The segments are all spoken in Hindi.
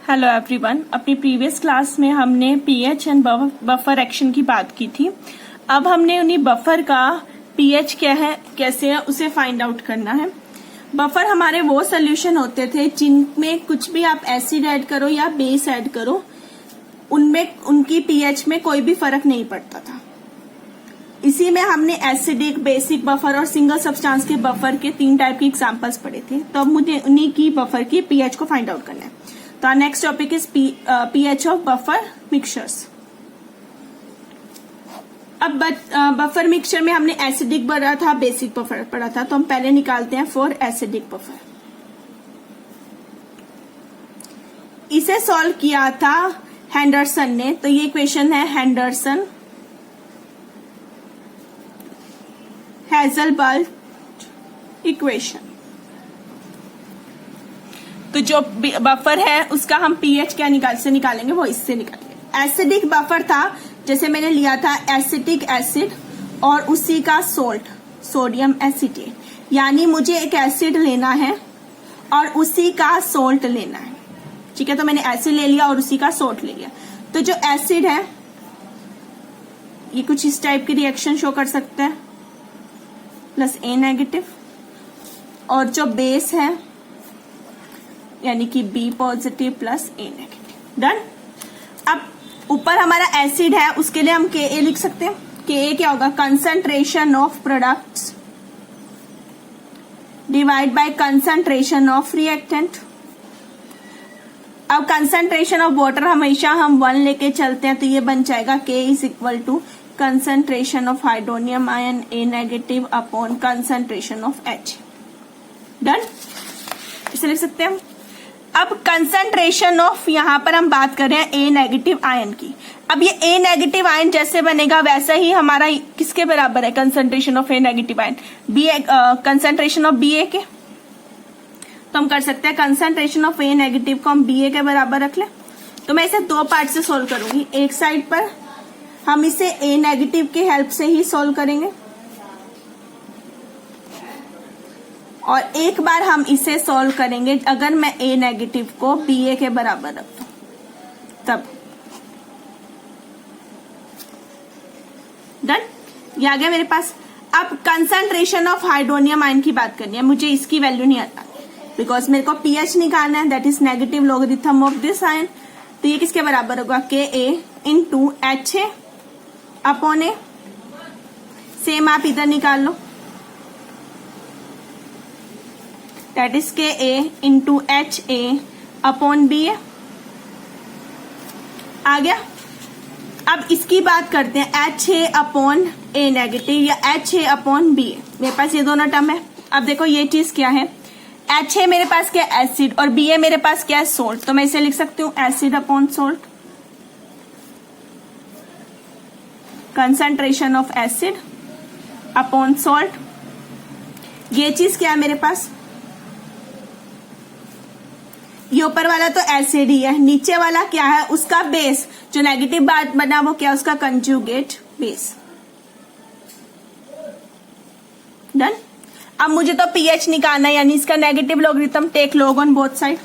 Hello everyone. अपनी प्रीवियस क्लास में हमने पीएच एंड बफर एक्शन की बात की थी। अब हमने उन्हीं बफर का पीएच क्या है, कैसे है, उसे फाइंड आउट करना है। बफर हमारे वो सोल्यूशन होते थे जिनमें कुछ भी आप एसिड ऐड करो या बेस ऐड करो, उनमें उनकी पीएच में कोई भी फर्क नहीं पड़ता था। इसी में हमने एसिडिक, बेसिक बफर और सिंगल सब्सटेंस के बफर के 3 टाइप के एग्जांपल्स पढ़े थे। तो अब मुझे उन्हीं की बफर की पीएच को फाइंड आउट करना है। तो next topic is pH of buffer mixtures. अब बफर मिक्सचर में हमने एसिडिक पढ़ा था, बेसिक बफर पढ़ा था। तो हम पहले निकालते हैं फॉर एसिडिक बफर। इसे सॉल्व किया था हेंडरसन ने। तो ये इक्वेशन है हेंडरसन हेज़लबर्ट इक्वेशन। तो जो बफर है उसका हम पीएच क्या निकालेंगे, वो इससे निकालेंगे। एसिडिक बफर था, जैसे मैंने लिया था एसिटिक एसिड और उसी का सोल्ट, सोडियम एसीटेट। यानी मुझे एक एसिड लेना है और उसी का सोल्ट लेना है। ठीक है, तो मैंने एसिड ले लिया और उसी का सोल्ट ले लिया। तो जो एसिड है ये कुछ इस टाइप की रिएक्शन शो कर सकते हैं, प्लस ए नेगेटिव, और जो बेस है यानी कि बी पॉजिटिव प्लस ए नेगेटिव। डन। अब ऊपर हमारा एसिड है, उसके लिए हम के ए लिख सकते हैं। के ए क्या होगा, concentration of products divide by concentration of reactant. अब कंसंट्रेशन ऑफ वाटर हमेशा हम 1 लेके चलते हैं, तो ये बन जाएगा K is equal to concentration of hydronium ion A negative upon concentration of H. Done, इसे लिख सकते हैं हम। अब कंसंट्रेशन ऑफ, यहां पर हम बात कर रहे हैं ए नेगेटिव आयन की। अब ये ए नेगेटिव आयन जैसे बनेगा वैसा ही हमारा किसके बराबर है, concentration of A negative ion B, concentration of B A के। तो हम कर सकते हैं कंसंट्रेशन ऑफ ए नेगेटिव को हम बी ए के बराबर रख ले। तो मैं इसे 2 पार्ट से सोल्व करूंगी। एक साइड पर हम इसे ए नेगेटिव की हेल्प से ही सोल्व करेंगे और एक बार हम इसे सोल्व करेंगे अगर मैं ए नेगेटिव को बी ए के बराबर रख दूं तब। डन, ये आ गया मेरे पास। अब कंसंट्रेशन ऑफ हाइड्रोनियम आयन की बात करनी है। मुझे इसकी वैल्यू नहीं आता बिकॉज मेरे को पीएच निकालना है, that is negative logarithm of this ion. तो ये किसके बराबर होगा, K A into H A upon A. Same आप इधर निकाल लो, that is K A into H A upon B A. आ गया। अब इसकी बात करते हैं H A upon A negative या H A upon B A. मेरे पास ये दोनों टर्म है। अब देखो ये चीज क्या है, एच ए मेरे पास क्या है, एसिड, और बी ए मेरे पास क्या है, सोल्ट। तो मैं इसे लिख सकती हूँ acid upon salt. Concentration of acid upon salt. ये चीज क्या है मेरे पास, ये ऊपर वाला तो एसिड ही है, नीचे वाला क्या है, उसका बेस, जो नेगेटिव बात बना वो क्या, उसका कंजुगेट बेस। डन। अब मुझे तो पीएच निकालना है, यानी इसका negative logarithm take log on both side.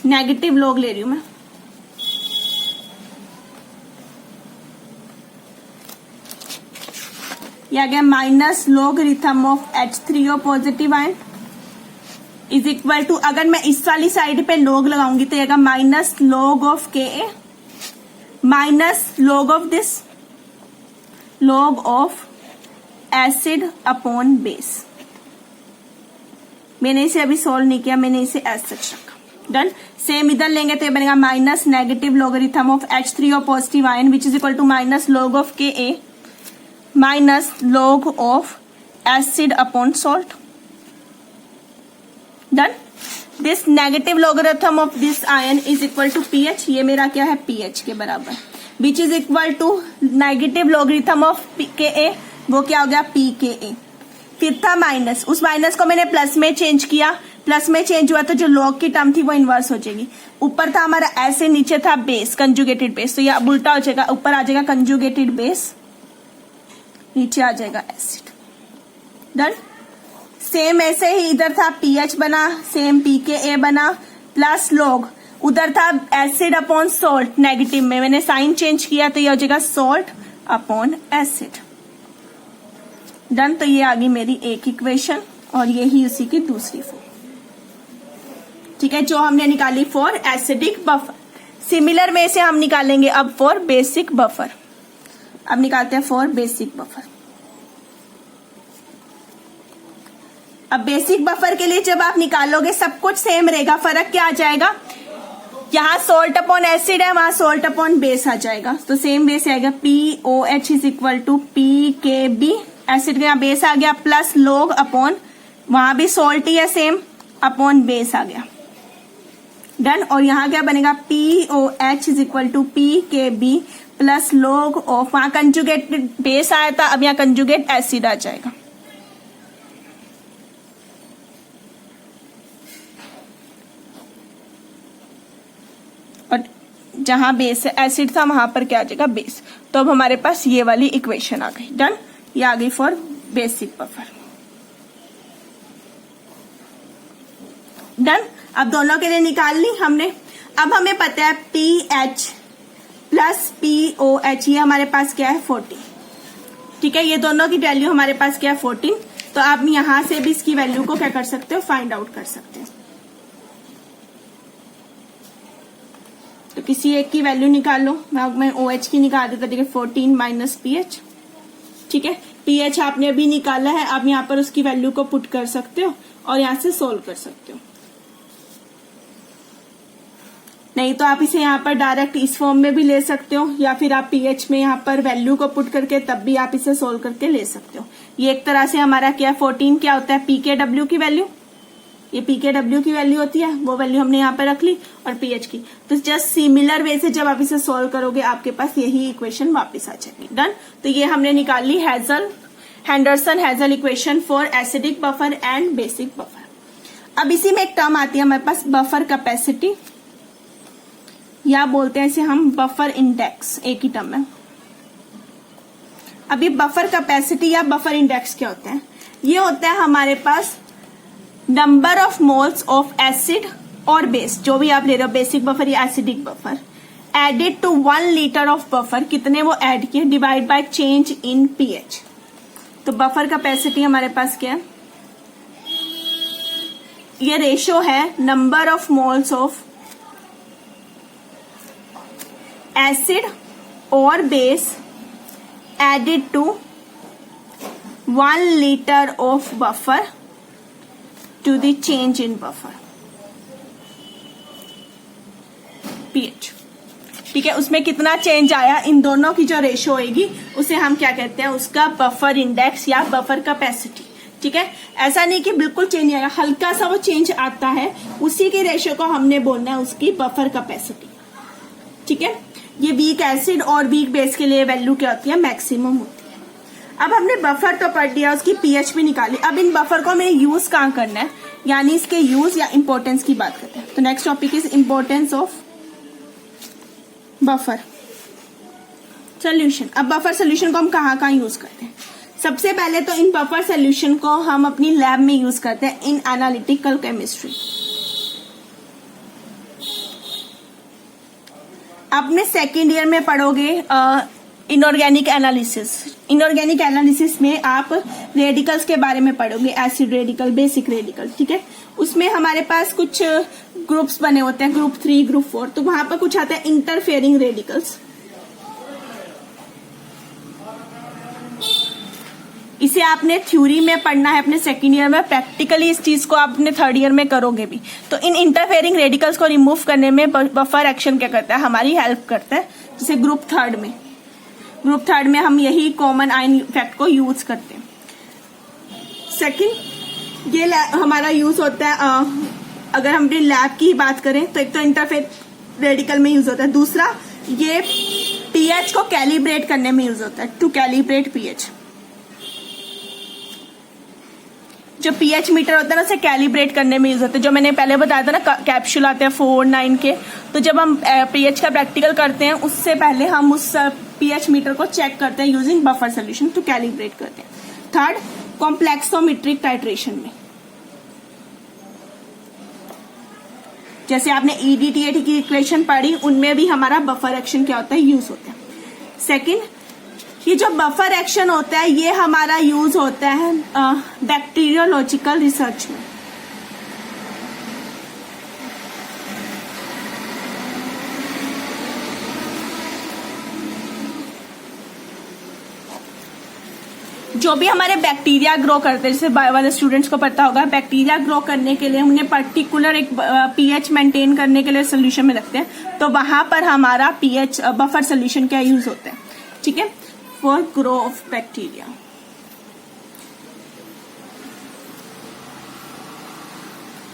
Negative log ले रही हूं मैं। ये आ गया minus logarithm of H3O positive ion is equal to, अगर मैं इस वाली साइड पे लॉग लगाऊंगी तो ये minus log of K A minus log of this, log of acid upon base. मैंने इसे अभी सॉल्व नहीं किया, मैंने इसे एज सच रखा। डन। सेम इधर लेंगे तो ये बनेगा minus negative logarithm of H3O positive ion which is equal to minus log of K A minus log of acid upon salt. Done. This negative logarithm of this ion is equal to pH. ये मेरा क्या है, पीएच के बराबर, which is equal to negative logarithm of K A, वो क्या हो गया, पी के ए। फिर था माइनस, उस माइनस को मैंने प्लस में चेंज किया, प्लस में चेंज हुआ तो जो लॉग की टर्म थी वो इनवर्स हो जाएगी। ऊपर था हमारा एसिड, नीचे था बेस, कंजुगेटेड बेस, तो ये अब उल्टा हो जाएगा, ऊपर आ जाएगा कंजुगेटेड बेस नीचे आ जाएगा एसिड। डन। सेम ऐसे ही इधर था पीएच बना, सेम pKa बना, प्लस log उधर था एसिड अपॉन सॉल्ट, नेगेटिव में मैंने साइन चेंज किया तो ये हो जाएगा सॉल्ट अपॉन एसिड। डन। तो ये आ गई मेरी एक इक्वेशन और ये ही उसी की दूसरी फॉर्म। ठीक है, जो हमने निकाली फॉर एसिडिक बफर। सिमिलर में से हम निकालेंगे अब फॉर बेसिक बफर। अब निकालते हैं फॉर बेसिक बफर। अब बेसिक बफर के लिए जब आप निकालोगे सब कुछ सेम रहेगा, फर्क क्या आ जाएगा, यहां सोल्ट अपॉन एसिड है, वहां सोल्ट अपॉन बेस आ जाएगा। तो सेम बेस आएगा POH is equal to PKB, acid का बेस आ गया, प्लस log अपॉन वहां भी सोल्ट ही है सेम, अपॉन बेस आ गया। डन। और यहां क्या बनेगा, POH is equal to PKB plus log of, वहां कंजुगेट बेस आया था, अब यहां कंजुगेट एसिड आ जाएगा। और जहां बेस एसिड था वहां पर क्या आ जाएगा, बेस। तो अब हमारे पास ये वाली इक्वेशन आ गई। डन। ये आ गई फॉर बेसिक बफर। डन। अब दोनों के लिए निकाल ली हमने। अब हमें पता है pH प्लस POH, ये हमारे पास क्या है 14। ठीक है, ये दोनों की वैल्यू हमारे पास क्या है 14। तो आप यहां से भी इसकी वैल्यू को क्या कर सकते हो, फाइंड आउट कर सकते हो। तो किसी एक की वैल्यू निकाल लो। मैं OH की निकाल देता, ठीक है, 14 माइनस pH। ठीक है, pH आपने अभी निकाला है, आप यहाँ पर उसकी वैल्यू को पुट कर सकते हो और यहां से सोल्व कर सकते हो। नहीं तो आप इसे यहाँ पर डायरेक्ट इस फॉर्म में भी ले सकते हो, या फिर आप pH में यहाँ पर वैल्यू को पुट करके तब भी आप इसे सोल्व करके ले सकते हो। ये एक तरह से हमारा क्या 14 क्या होता है, pKw की वैल्यू, ये pKw की वैल्यू होती है, वो वैल्यू हमने यहाँ पर रख ली, और pH की। तो जस्ट सिमिलर वे से जब आप इसे सोल्व करोगे आपके पास यही इक्वेशन वापस आ जाएगी। डन। तो ये हमने निकाल ली Henderson Hasselbalch equation for acidic buffer and basic buffer. अब इसी में एक टर्म आती है हमारे पास बफर कैपेसिटी, या बोलते हैं इसे हम बफर इंडेक्स, एक ही टर्म है। अभी बफर कैपेसिटी या बफर इंडेक्स क्या होता है, ये होता है हमारे पास number of moles of acid और बेस, जो भी आप ले रहे हो, बेसिक बफर या acidic buffer, added to 1 litre of buffer, कितने वो ऐड किए, divide by change in pH। तो बफर कैपेसिटी हमारे पास क्या है, ये रेशो है number of moles of acid और base added to 1 litre of buffer to the change in buffer pH। ठीक है, उसमें कितना चेंज आया, इन दोनों की जो रेशो होगी उसे हम क्या कहते हैं, उसका बफर इंडेक्स या बफर कैपेसिटी। ठीक है, ऐसा नहीं कि बिल्कुल चेंज आएगा, हल्का सा वो चेंज आता है, उसी की रेशो को हमने बोलना है उसकी बफर कैपेसिटी। ठीक है, ये वीक एसिड और वीक बेस के लिए वैल्यू क्या होती है, मैक्सिमम होती है। अब हमने बफर तो पढ़ लिया, उसकी pH भी निकाली। अब इन बफर को हमें यूज कहाँ करना है, यानी इसके यूज या इंपॉर्टेंस की बात करते हैं। तो next topic is importance of buffer solution. अब बफर सोल्यूशन को हम कहाँ कहाँ यूज करते हैं, सबसे पहले तो इन बफर सोल्यूशन को हम अपनी लैब में यूज करते हैं इन एनालिटिकल केमिस्ट्री। आपने सेकेंड ईयर में पढ़ोगे इनऑर्गेनिक एनालिसिस। इनऑर्गेनिक एनालिसिस में आप रेडिकल्स के बारे में पढ़ोगे, एसिड रेडिकल, बेसिक रेडिकल। ठीक है, उसमें हमारे पास कुछ ग्रुप्स बने होते हैं, ग्रुप 3, ग्रुप 4। तो वहां पर कुछ आता है इंटरफेयरिंग रेडिकल्स। इसे आपने थ्योरी में पढ़ना है अपने सेकेंड ईयर में, प्रैक्टिकली इस चीज को आप अपने थर्ड ईयर में करोगे भी। तो इन इंटरफेयरिंग रेडिकल्स को रिमूव करने में बफर एक्शन क्या करता है, हमारी हेल्प करता है। जैसे ग्रुप थर्ड में हम यही कॉमन आयन इफेक्ट को यूज करते हैं। सेकंड, ये हमारा यूज होता है, अगर हम लैब की बात करें तो एक तो इंटरफेयर रेडिकल में यूज होता है, दूसरा ये pH को कैलिब्रेट करने में यूज होता है, टू कैलिब्रेट pH। जो pH मीटर होता है ना, उसे कैलिब्रेट करने में यूज होता है। जो मैंने पहले बताया था ना, कैप्सूल आते हैं 4, 9 के। तो जब हम pH का प्रैक्टिकल करते हैं उससे पहले हम उस पीएच मीटर को चेक करते हैं using buffer solution to calibrate करते हैं। थर्ड, कॉम्प्लेक्सोमेट्रिक टाइट्रेशन में, जैसे आपने ईडीटीएटी की इक्वेशन पढ़ी, उनमें भी हमारा बफर एक्शन क्या होता है, यूज होता है। सेकंड, ये जो बफर एक्शन होता है ये हमारा यूज होता है बैक्टीरियोलॉजिकल रिसर्च में। जो भी हमारे बैक्टीरिया ग्रो करते हैं, जैसे बायो वाले स्टूडेंट्स को पता होगा, बैक्टीरिया ग्रो करने के लिए उन्हें पर्टिकुलर एक पीएच मेंटेन करने के लिए सोल्यूशन में रखते हैं, तो वहां पर हमारा पीएच बफर सोल्यूशन का यूज होता है, ठीक है, फॉर ग्रो ऑफ बैक्टीरिया।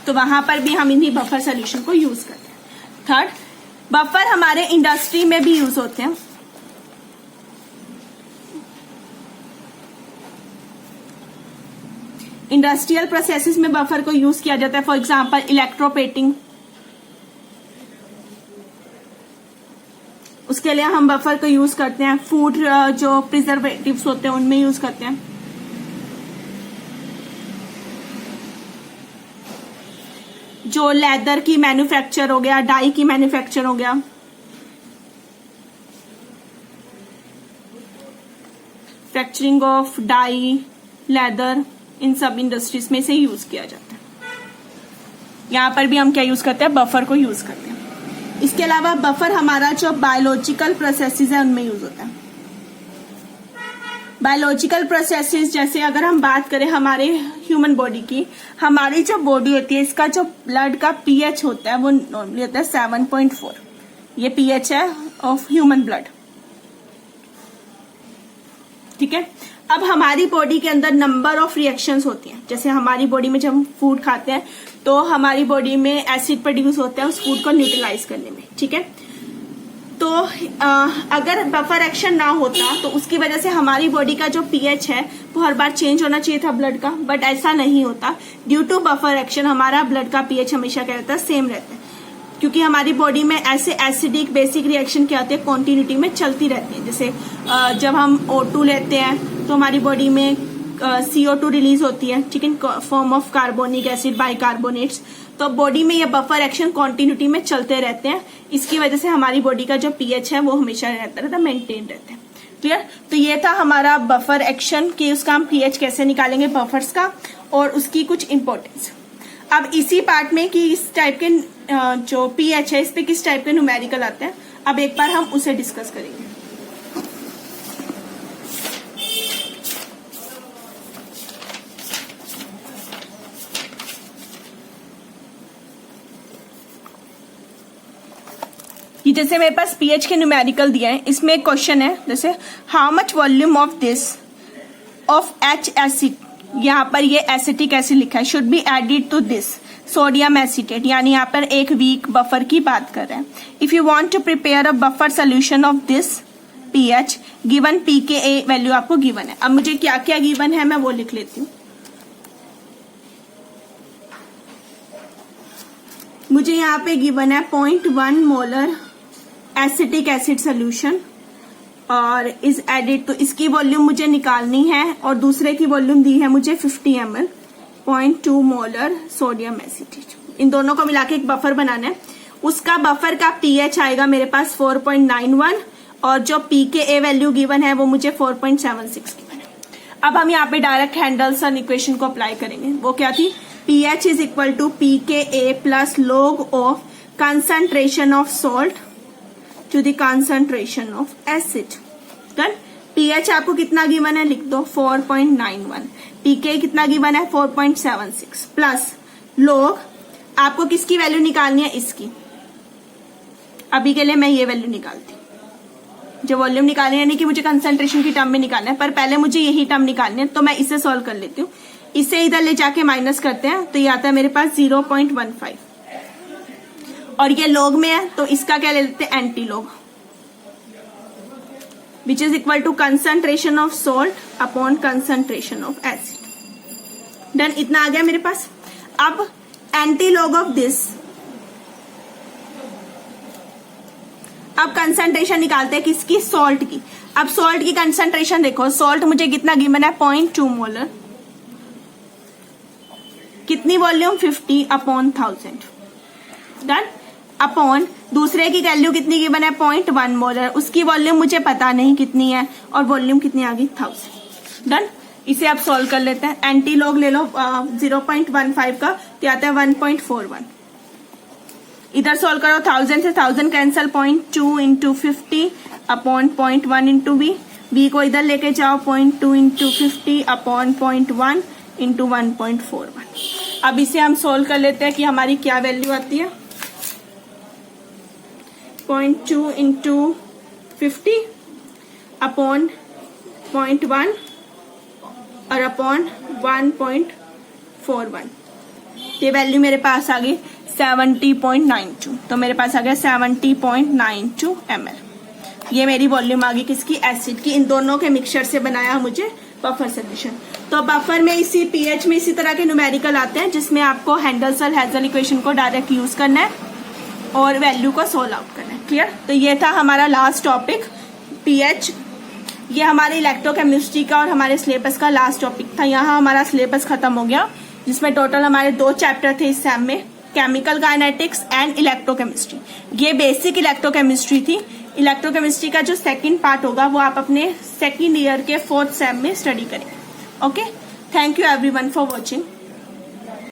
तो वहां पर भी हम इन्हीं बफर सोल्यूशन को यूज करते हैं। थर्ड, बफर हमारे इंडस्ट्री में भी यूज होते हैं। इंडस्ट्रियल प्रोसेसेस में बफर को यूज किया जाता है, फॉर एग्जांपल इलेक्ट्रोप्लेटिंग, उसके लिए हम बफर को यूज करते हैं। फूड जो प्रिजर्वेटिव्स होते हैं उनमें यूज करते हैं। जो लेदर की मैन्युफैक्चर हो गया, डाई की मैन्युफैक्चर हो गया, फैक्चरिंग ऑफ डाई, लेदर, इन सब इंडस्ट्रीज में से यूज किया जाता है। यहां पर भी हम क्या यूज करते हैं, बफर को यूज करते हैं। इसके अलावा बफर हमारा जो बायोलॉजिकल प्रोसेसेस है उनमें यूज होता है। बायोलॉजिकल प्रोसेसेस, जैसे अगर हम बात करें हमारे ह्यूमन बॉडी की, हमारी जो बॉडी होती है इसका जो ब्लड का पीएच होता है वो नॉर्मली होता है 7.4। ये पीएच है ऑफ ह्यूमन ब्लड, ठीक है। अब हमारी बॉडी के अंदर नंबर ऑफ रिएक्शंस होती हैं। जैसे हमारी बॉडी में जब हम फूड खाते हैं तो हमारी बॉडी में एसिड प्रोड्यूस होता है उस फूड को न्यूट्रलाइज करने में, ठीक है। तो अगर बफर एक्शन ना होता तो उसकी वजह से हमारी बॉडी का जो पीएच है वो हर बार चेंज होना चाहिए था ब्लड का, बट ऐसा नहीं होता। ड्यू टू बफर एक्शन हमारा ब्लड का पीएच हमेशा क्या रहता है, सेम रहता है, क्योंकि हमारी बॉडी में ऐसे एसिडिक बेसिक रिएक्शन क्या होती है, कॉन्टिन्यूटी में चलती रहती है। जैसे जब हम O2 लेते हैं तो हमारी बॉडी में CO2 रिलीज होती है, ठीक है, form of carbonic acid, bicarbonates. तो बॉडी में ये बफर एक्शन कॉन्टिन्यूटी में चलते रहते हैं। इसकी वजह से हमारी बॉडी का जो पीएच है वो हमेशा रहता है, मेंटेन रहता है। क्लियर? तो ये था हमारा बफर एक्शन कि उसका हम पीएच कैसे निकालेंगे बफर्स का, और उसकी कुछ इंपॉर्टेंस। अब इसी पार्ट में कि इस टाइप के जो पीएच है इस पे किस टाइप के न्यूमेरिकल आते हैं, अब एक बार हम उसे डिस्कस करेंगे। ये जैसे मेरे पास पीएच के न्यूमेरिकल दिया है, इसमें एक क्वेश्चन है जैसे how much volume of this of H acid, यहाँ पर ये एसिटिक एसिड लिखा है, should be added to this sodium acetate, यानी यहाँ पर एक वीक बफर की बात कर रहे हैं। If you want to prepare a buffer solution of this pH given pKa value आपको गिवन है। अब मुझे क्या क्या गिवन है मैं वो लिख लेती हूँ। मुझे यहाँ पे गिवन है 0.1 मोलर एसिटिक एसिड सोल्यूशन और इज एडिड, तो इसकी वॉल्यूम मुझे निकालनी है, और दूसरे की वॉल्यूम दी है मुझे 50 ml 0.2 मोलर सोडियम एसीटेट। इन दोनों को मिला के एक बफर बनाना है। उसका बफर का पीएच आएगा मेरे पास 4.91 और जो pKa वैल्यू गिवन है वो मुझे 4.76 गिवन है। अब हम यहाँ पे डायरेक्ट हैंडलसन इक्वेशन को अप्लाई करेंगे। वो क्या थी, pH is equal to pKa plus log of concentration of salt to the concentration of acid. Done. pH आपको कितना गिवन है लिख दो 4.91, pK कितना गिवन है 4.76 प्लस log आपको किसकी वैल्यू निकालनी है, इसकी। अभी के लिए मैं ये वैल्यू निकालती हूँ, जो वॉल्यूम निकालनी है, यानी कि मुझे कंसंट्रेशन की टर्म में निकालना है, पर पहले मुझे यही टर्म निकालनी है, तो मैं इसे सॉल्व कर लेती हूँ। इसे इधर ले जाके माइनस करते हैं तो ये आता है मेरे पास 0.15 और ये लॉग में है तो इसका क्या ले लेते हैं, anti log, which is equal to concentration of salt upon concentration of acid. Done. इतना आ गया मेरे पास। अब एंटी लॉग ऑफ दिस, अब कंसंट्रेशन निकालते हैं किसकी, सॉल्ट की। अब सॉल्ट की कंसंट्रेशन देखो, सॉल्ट मुझे कितना गिवन है 0.2 मोलर, कितनी वॉल्यूम 50/1000, डन। अपॉन दूसरे की वैल्यू कितनी गिवन है 0.1 मोलर, उसकी वॉल्यूम मुझे पता नहीं कितनी है और वॉल्यूम कितनी आ गई 1000, डन। इसे आप सॉल्व कर लेते हैं। एंटी लॉग ले लो 0.15 का, तो आता है 1.41। इधर सॉल्व करो, 1000 से 1000 कैंसल, 0.2 इंटू 50/0.1 इंटू बी को इधर लेके जाओ, 0.2 इंटू 50/0.1 इंटू 1.41। अब इसे हम सोल्व कर लेते हैं कि हमारी क्या वैल्यू आती है, 0.2 इंटू 50/0.1 और अपॉन 1.41। ये वैल्यू मेरे पास आ गई 70.92, तो मेरे पास आ गया 70.92 ml। ये मेरी वॉल्यूम आ गई किसकी, एसिड की। इन दोनों के मिक्सचर से बनाया मुझे बफर सोल्यूशन। तो बफर में इसी पीएच में इसी तरह के न्यूमेरिकल आते हैं जिसमें आपको हेंडल-हेजल इक्वेशन को डायरेक्ट यूज करना है और वैल्यू को सोल्व आउट करना है। क्लियर। तो ये था हमारा लास्ट टॉपिक पीएच। ये हमारे इलेक्ट्रोकेमिस्ट्री का और हमारे सिलेबस का लास्ट टॉपिक था। यहाँ हमारा सिलेबस खत्म हो गया, जिसमें टोटल हमारे 2 चैप्टर थे इस सेम में, केमिकल काइनेटिक्स एंड इलेक्ट्रोकेमिस्ट्री। ये बेसिक इलेक्ट्रोकेमिस्ट्री थी। इलेक्ट्रोकेमिस्ट्री का जो सेकंड पार्ट होगा वो आप अपने सेकंड ईयर के 4th सेम में स्टडी करेंगे। Okay, thank you everyone for watching.